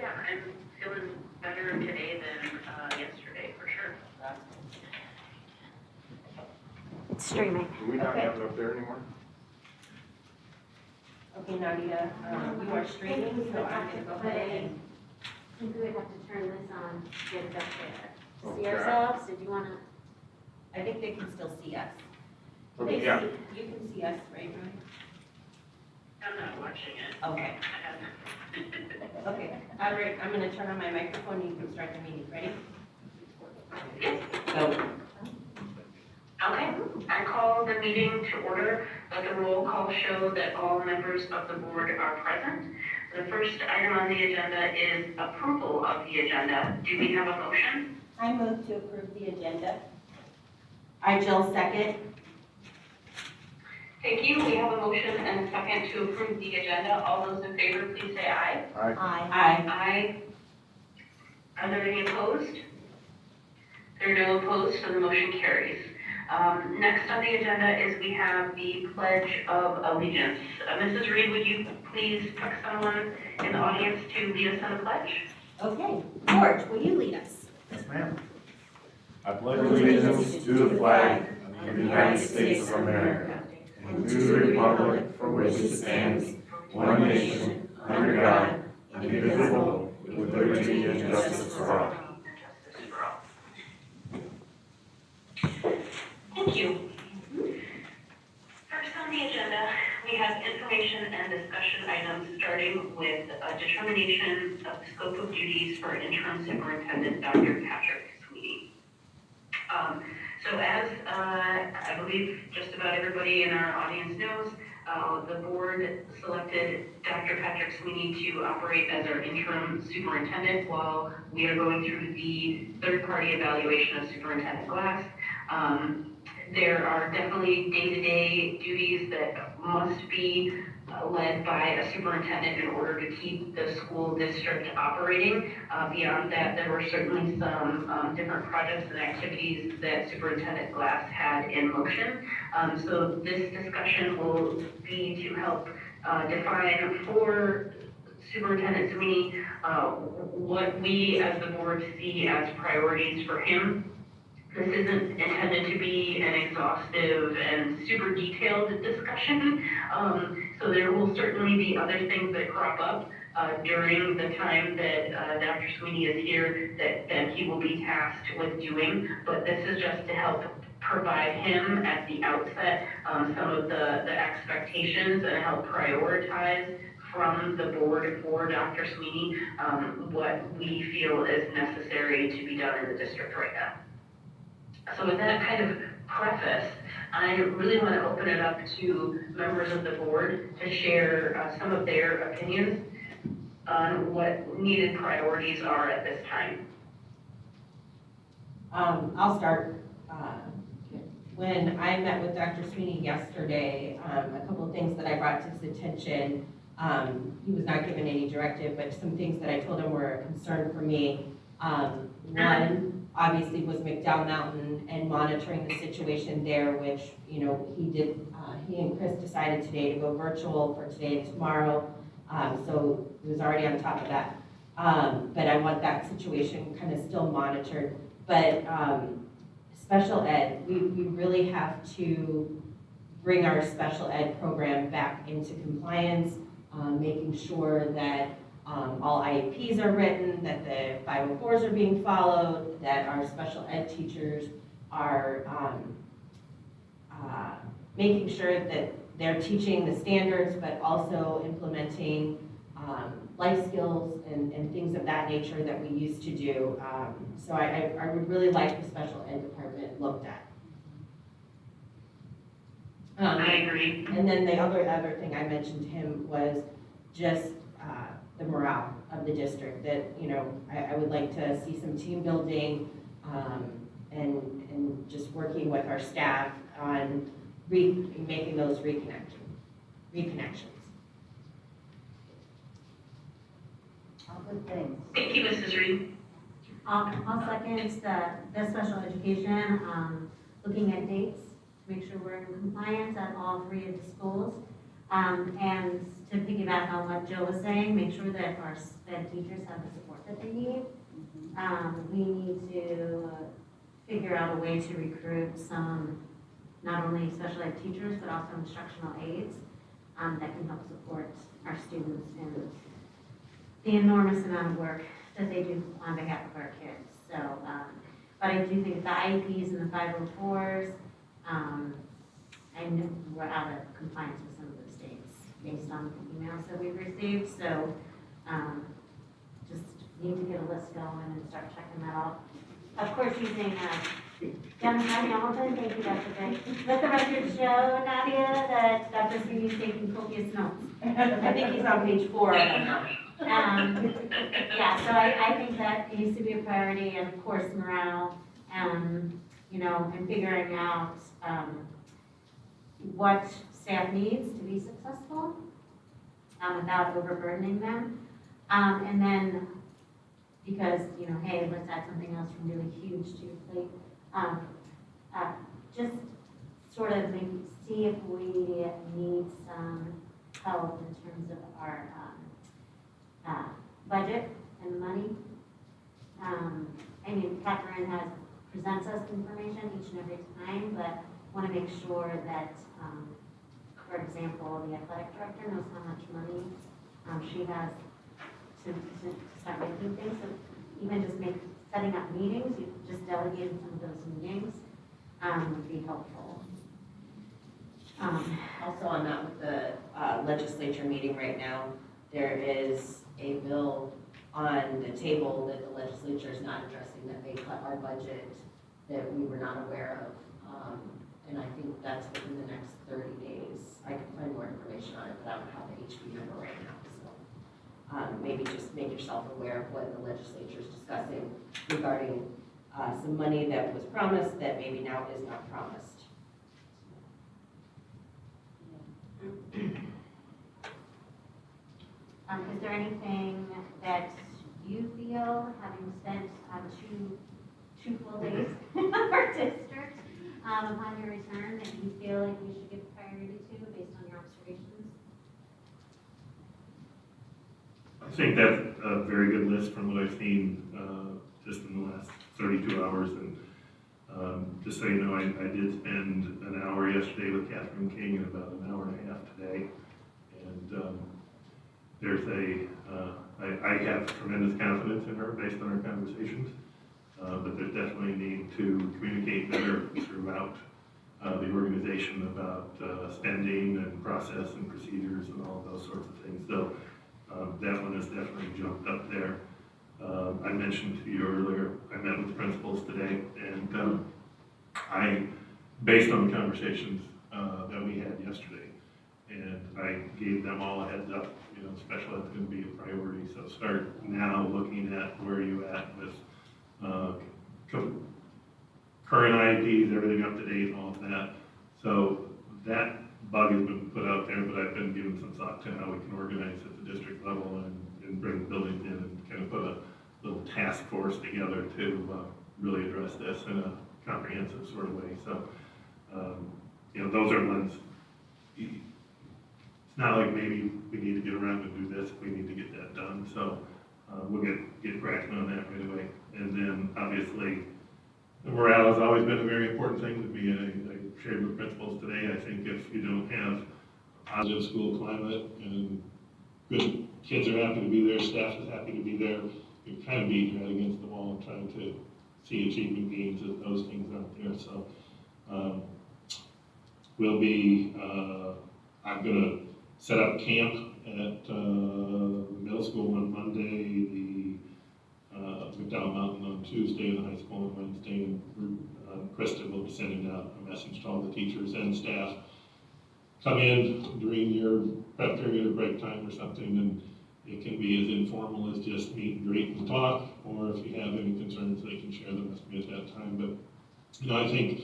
Yeah, I'm feeling better today than yesterday, for sure. It's streaming. Do we not have it up there anymore? Okay, Nadia, you are streaming, so I'm gonna go ahead and. I think we would have to turn this on to get it up there. See Okay. ourselves, or do you wanna? I think they can still see us. Okay, They yeah. see- You can see us, right, Ryan? I'm not watching it. Okay, okay. All right, I'm gonna turn on my microphone and you can start the meeting. Ready? Go. Okay, I call the meeting to order. Let the roll call show that all members of the board are present. The first item on the agenda is approval of the agenda. Do we have a motion? I move to approve the agenda. I, Jill, second. Thank you. We have a motion and a second to approve the agenda. All those in favor, please say aye. Aye. Aye. Aye. Are there any opposed? There are no opposed, so the motion carries. Next on the agenda is we have the Pledge of Allegiance. Mrs. Reed, would you please pick someone in the audience to lead us in the pledge? Okay, George, will you lead us? Yes, ma'am. I pledge allegiance to the flag of the United States of America and to the republic for which it stands, one nation, under God, indivisible, with liberty and justice for all. Thank you. First on the agenda, we have information and discussion items, starting with a determination of the scope of duties for interim superintendent Dr. Patrick Sweeney. So as I believe just about everybody in our audience knows, the board selected Dr. Patrick Sweeney to operate as our interim superintendent while we are going through the third-party evaluation of Superintendent Glass. There are definitely day-to-day duties that must be led by a superintendent in order to keep the school district operating. Beyond that, there were certainly some different projects and activities that Superintendent Glass had in motion. So this discussion will be to help define for Superintendent Sweeney what we as the board see as priorities for him. This isn't intended to be an exhaustive and super detailed discussion, so there will certainly be other things that crop up during the time that Dr. Sweeney is here that he will be tasked with doing, but this is just to help provide him at the outset some of the expectations and help prioritize from the board for Dr. Sweeney what we feel is necessary to be done in the district right now. So with that kind of preface, I really want to open it up to members of the board to share some of their opinions on what needed priorities are at this time. I'll start. When I met with Dr. Sweeney yesterday, a couple of things that I brought to his attention, he was not given any directive, but some things that I told him were a concern for me. One, obviously, was McDowell Mountain and monitoring the situation there, which, you know, he and Chris decided today to go virtual for today and tomorrow. So he was already on top of that. But I want that situation kind of still monitored. But special ed, we really have to bring our special ed program back into compliance, making sure that all IEPs are written, that the 504s are being followed, that our special ed teachers are making sure that they're teaching the standards, but also implementing life skills and things of that nature that we used to do. So I would really like the special ed department looked at. I agree. And then the other thing I mentioned to him was just the morale of the district, that, you know, I would like to see some team building and just working with our staff on making those reconnections. All good things. Thank you, Mrs. Reed. I'll second the special education, looking at dates, to make sure we're in compliance at all three of the schools. And to piggyback on what Jill was saying, make sure that our sped teachers have the support that they need. We need to figure out a way to recruit some, not only special ed teachers, but also instructional aides that can help support our students in the enormous amount of work that they do on behalf of our kids. So, but I do think the IEPs and the 504s, I know we're out of compliance with some of the states based on the emails that we've received. So, just need to get a list going and start checking that out. Of course, using Dennis Hamilton, thank you, Dr. Gray. Let the record show, Nadia, that Dr. Sweeney's taking copious notes. I think he's on page 4 of them now. Yeah, so I think that needs to be a priority, and of course morale, you know, and figuring out what staff needs to be successful without overburdening them. And then, because, you know, hey, let's add something else from really huge to your plate. Just sort of maybe see if we need some help in terms of our budget and money. I mean, Catherine presents us information each and every time, but want to make sure that, for example, the athletic director knows how much money she has to start making things. So even just setting up meetings, you just delegating some of those meetings would be helpful. Also on that, with the legislature meeting right now, there is a bill on the table that the legislature is not addressing, that may cut our budget that we were not aware of. And I think that's within the next 30 days. I can find more information on it, but I don't have the HB number right now. So maybe just make yourself aware of what the legislature is discussing regarding some money that was promised that maybe now is not promised. Is there anything that you feel, having spent 2 full days in our district, upon your return, that you feel like we should give priority to based on your observations? I think that's a very good list from what I've seen just in the last 32 hours. And just so you know, I did spend an hour yesterday with Catherine King and about an hour and a half today. And there's I have tremendous confidence in her based on our conversations, but there's definitely a need to communicate better throughout the organization about spending and process and procedures and all of those sorts of things. So that one has definitely jumped up there. I mentioned to you earlier, I met with the principals today, and based on the conversations that we had yesterday, and I gave them all a heads up, you know, special ed's going to be a priority. So start now looking at where you at with current IEPs, everything up to date, all of that. So that bug has been put out there, but I've been giving some thought to how we can organize at the district level and bring the buildings in and kind of put a little task force together to really address this in a comprehensive sort of way. So, you know, those are ones. It's not like maybe we need to get around and do this, we need to get that done. So we'll get cracking on that right away. And then obviously, the morale has always been a very important thing to me. I shared with principals today. I think if you don't have a positive school climate and good kids are happy to be there, staff is happy to be there, you're kind of beating your head against the wall and trying to see achievement gains if those things aren't there. So we'll be, I'm going to set up camp at the middle school on Monday, the McDowell Mountain on Tuesday, and the high school on Wednesday. And Kristen will be sending out a message to all the teachers and staff. Come in during your prep period or break time or something, and it can be as informal as just meet and greet and talk, or if you have any concerns, they can share them with me at that time. But, you know, I think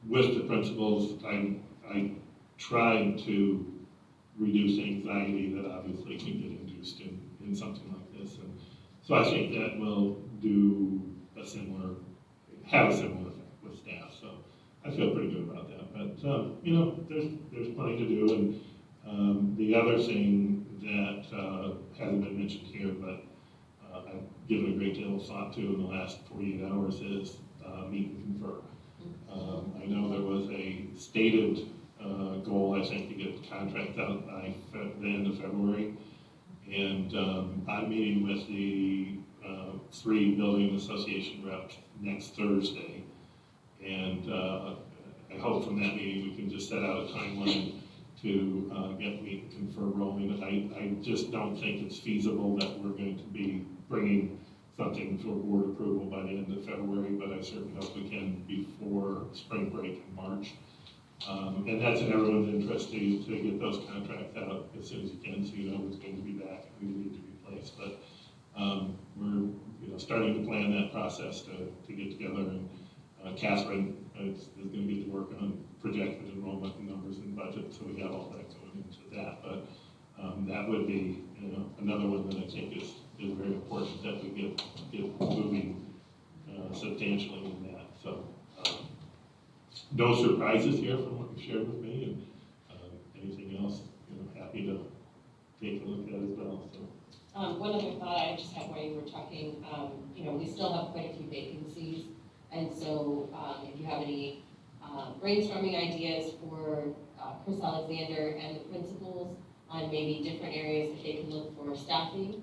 with the principals, I tried to reduce anxiety that obviously can get induced in something like this. And so I think that will have a similar effect with staff. So I feel pretty good about that. But there's plenty to do, and the other thing that hasn't been mentioned here, but I've given a great deal of thought to in the last 48 hours is meet and confer. I know there was a stated goal, I think, to get the contract out by the end of February, and I'm meeting with the 3 building association reps next Thursday, and I hope from that meeting we can just set out a timeline to get meet and confer rolling. I just don't think it's feasible that we're going to be bringing something for board approval by the end of February, but I certainly hope we can before spring break in March. And that's in everyone's interest to get those contracts out as soon as you can, so you know who's going to be back and who need to be replaced. But we're starting to plan that process to get together, and Catherine is going to get to work on projected enrollment numbers and budget, so we have all that going into that. But that would be another one that I think is very important that we get moving substantially in that. So no surprises here from what you shared with me, and anything else, happy to take a look at as well. So. One other thought I just had while you were talking, we still have quite a few vacancies, and so if you have any brainstorming ideas for Chris Alexander and the principals on maybe different areas that they can look for staffing,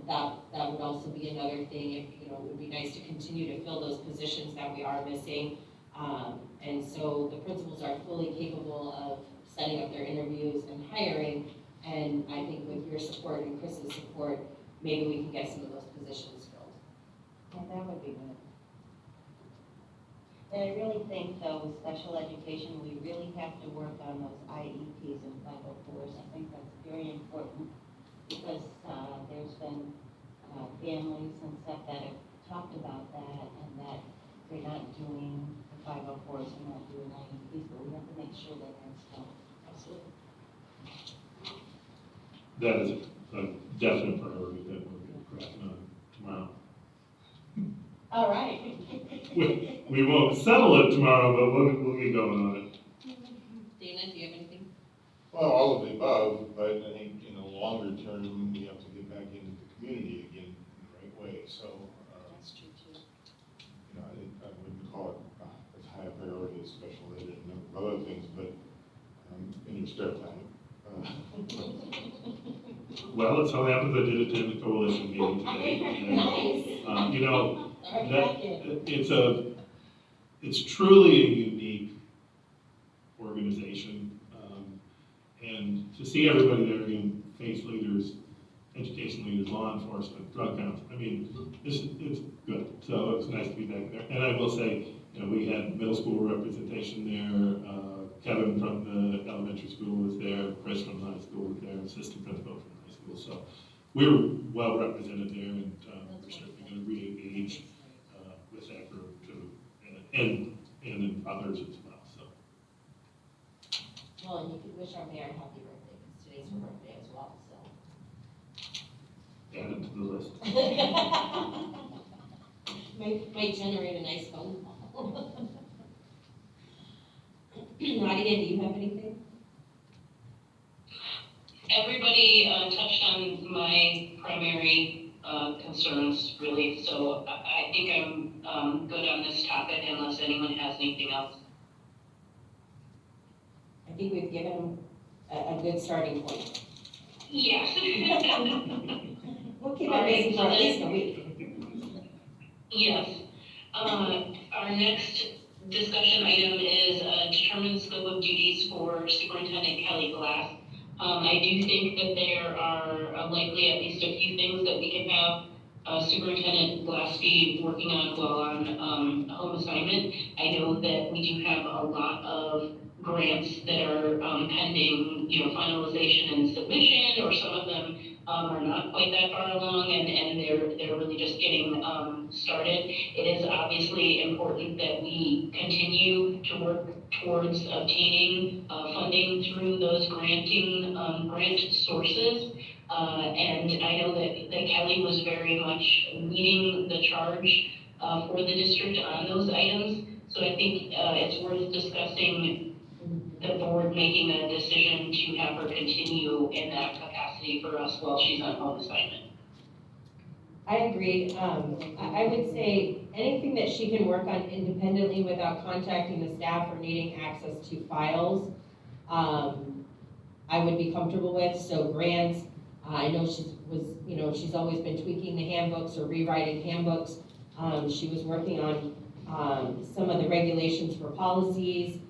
that would also be another thing. It would be nice to continue to fill those positions that we are missing, and so the principals are fully capable of setting up their interviews and hiring. And I think with your support and Chris's support, maybe we can get some of those positions filled. Yeah, that would be good. And I really think, though, with special education, we really have to work on those IEPs and 504s. I think that's very important because there's been families and stuff that have talked about that, and that they're not doing the 504s and not doing IEPs, but we have to make sure that that's done. Absolutely. That is a definite priority that we're cracking on tomorrow. All right. We won't settle it tomorrow, but we'll get going on it. Dana, do you have anything? Well, all of the above, but I think in the longer term, we have to get back into the community again in the right way. So, That's true, too. I wouldn't call it as high a priority as special ed and a number of other things, but in your spare time. Well, it so happens I did attend the coalition meeting today. And, it's truly a unique organization. And to see everybody there, faith leaders, education leaders, law enforcement, drug counsel, it's good. So it's nice to be back there. And I will say, we had middle school representation there. Kevin from the elementary school was there. Chris from the high school was there. Assistant principal from the high school. So we were well represented there, and we're certainly going to re-engage with that group too, and in others as well. So. Well, and you could wish our mayor a happy birthday, because today's her birthday as well, so. Add it to the list. Might generate a nice phone call. Nadia, do you have anything? Everybody touched on my primary concerns, really, so I think I'm good on this topic unless anyone has anything else. I think we've given a good starting point. Yes. We'll keep it busy for at least a week. Yes. Our next discussion item is determine the scope of duties for Superintendent Kelly Glass. I do think that there are likely at least a few things that we can have Superintendent Glass be working on while on home assignment. I know that we do have a lot of grants that are pending, finalization and submission, or some of them are not quite that far along, and they're really just getting started. It is obviously important that we continue to work towards obtaining funding through those grant sources. And I know that Kelly was very much leading the charge for the district on those items. So I think it's worth discussing the board making a decision to have her continue in that capacity for us while she's on home assignment. I agree. I would say anything that she can work on independently without contacting the staff or needing access to files, I would be comfortable with. So grants, I know she's always been tweaking the handbooks or rewriting handbooks. She was working on some of the regulations for policies.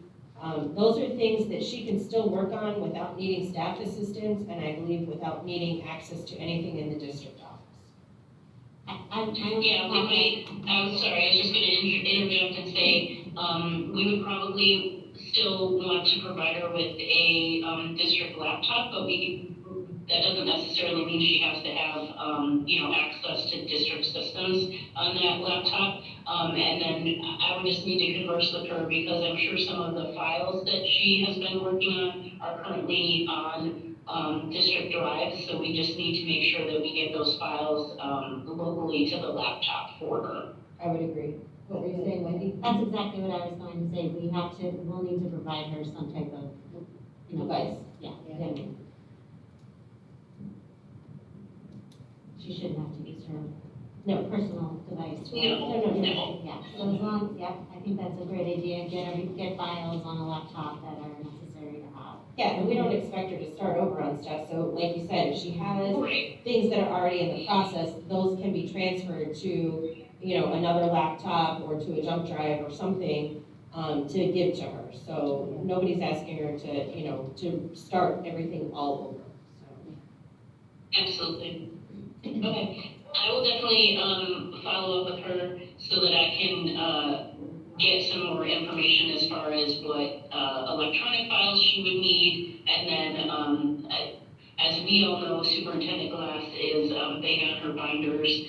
Those are things that she can still work on without needing staff assistance, and I believe without needing access to anything in the district office. I'm sorry, I was just gonna interject and say, we would probably still want to provide her with a, district laptop, but that doesn't necessarily mean she has to have, access to district systems on that laptop. And then I would just need to converse with her because I'm sure some of the files that she has been working on are currently on district drive, so we just need to make sure that we get those files locally to the laptop for her. I would agree. What were you saying, Wendy? That's exactly what I was going to say. We'll need to provide her some type of, Device. Yeah. Yeah. She shouldn't have to use her No. personal device. No. Yeah, so as long, I think that's a great idea. Get files on a laptop that are necessary to have. Yeah, and we don't expect her to start over on stuff, so like you said, if she has Right. things that are already in the process, those can be transferred to, another laptop or to a jump drive or something, to give to her. So nobody's asking her to, to start everything all over, so. Absolutely. Okay, I will definitely, follow up with her so that I can, get some more information as far as what, electronic files she would need. And then, as we all know, Superintendent Glass is, big on her binders.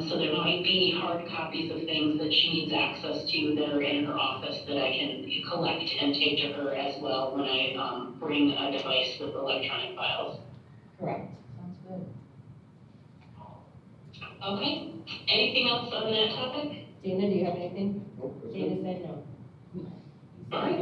So there might be hard copies of things that she needs access to that are in her office that I can collect and take to her as well when I, bring a device with electronic files. Correct. Sounds good. Okay, anything else on that topic? Dana, do you have anything? Nope, that's Dana good. said no. All right.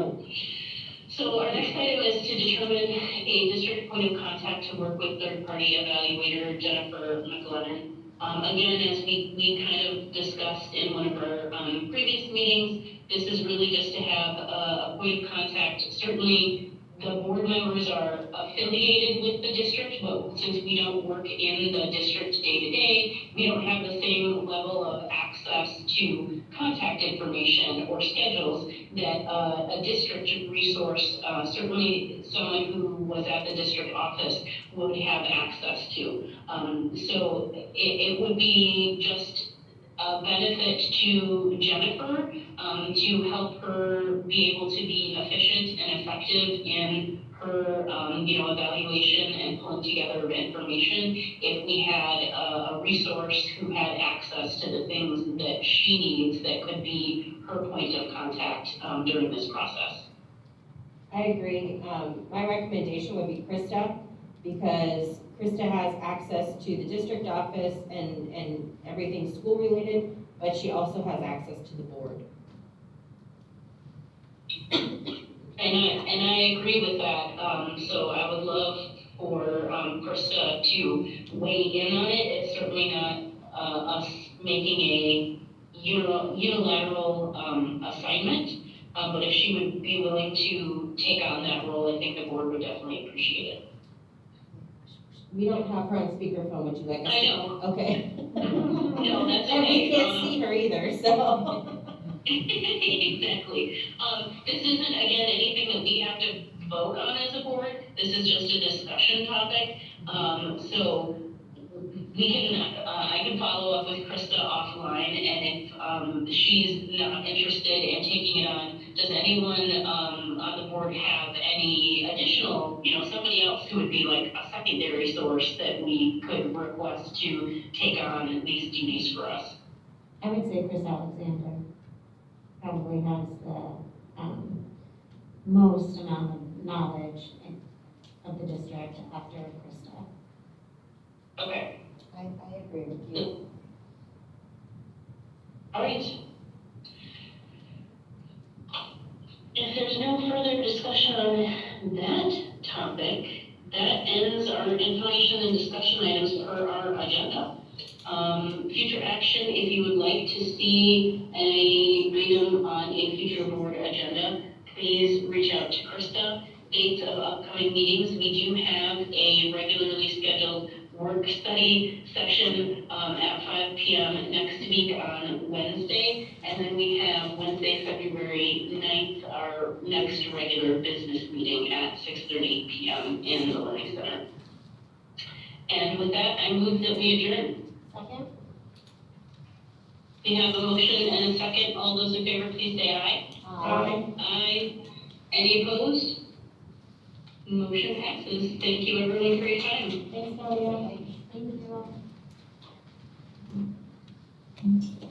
So our next item is to determine a district point of contact to work with third-party evaluator Jennifer McLennan. Again, as we kind of discussed in one of our previous meetings, this is really just to have a point of contact. Certainly, the board members are affiliated with the district, but since we don't work in the district day-to-day, we don't have the same level of access to contact information or schedules that a district resource, certainly someone who was at the district office, would have access to. So it would be just a benefit to Jennifer to help her be able to be efficient and effective in her, evaluation and pulling together of information. If we had a resource who had access to the things that she needs that could be her point of contact during this process. I agree. My recommendation would be Krista, because Krista has access to the district office and everything school related, but she also has access to the board. And I agree with that. So I would love for Krista to weigh in on it. It's certainly not us making a unilateral assignment, but if she would be willing to take on that role, I think the board would definitely appreciate it. We don't have her on speakerphone, would you like us to? I know. Okay. No, that's And we okay. can't see her either, so. Exactly. This isn't, again, anything that we have to vote on as a board. This is just a discussion topic. So we can, I can follow up with Krista offline, and if she's not interested in taking it on, does anyone on the board have any additional, somebody else who would be like a secondary source that we could request to take on these duties for us? I would say Chris Alexander probably has the most amount of knowledge of the district after Krista. Okay. I agree with you. All right. If there's no further discussion on Future action, if you would like to see an item on a future board agenda, please reach out to Krista. Dates of upcoming meetings, we do have a regularly scheduled work study session at 5 p.m. next week on Wednesday. And then we have Wednesday, February 9th, our next regular business meeting at 6:30 p.m. in the Learning Center. And with that, I move that we adjourn. Second? We have a motion and a second. All those in favor, please say aye. Aye. Any opposed? Motion passes. Thank you everyone for your time. Thanks, Nadia. Thank you.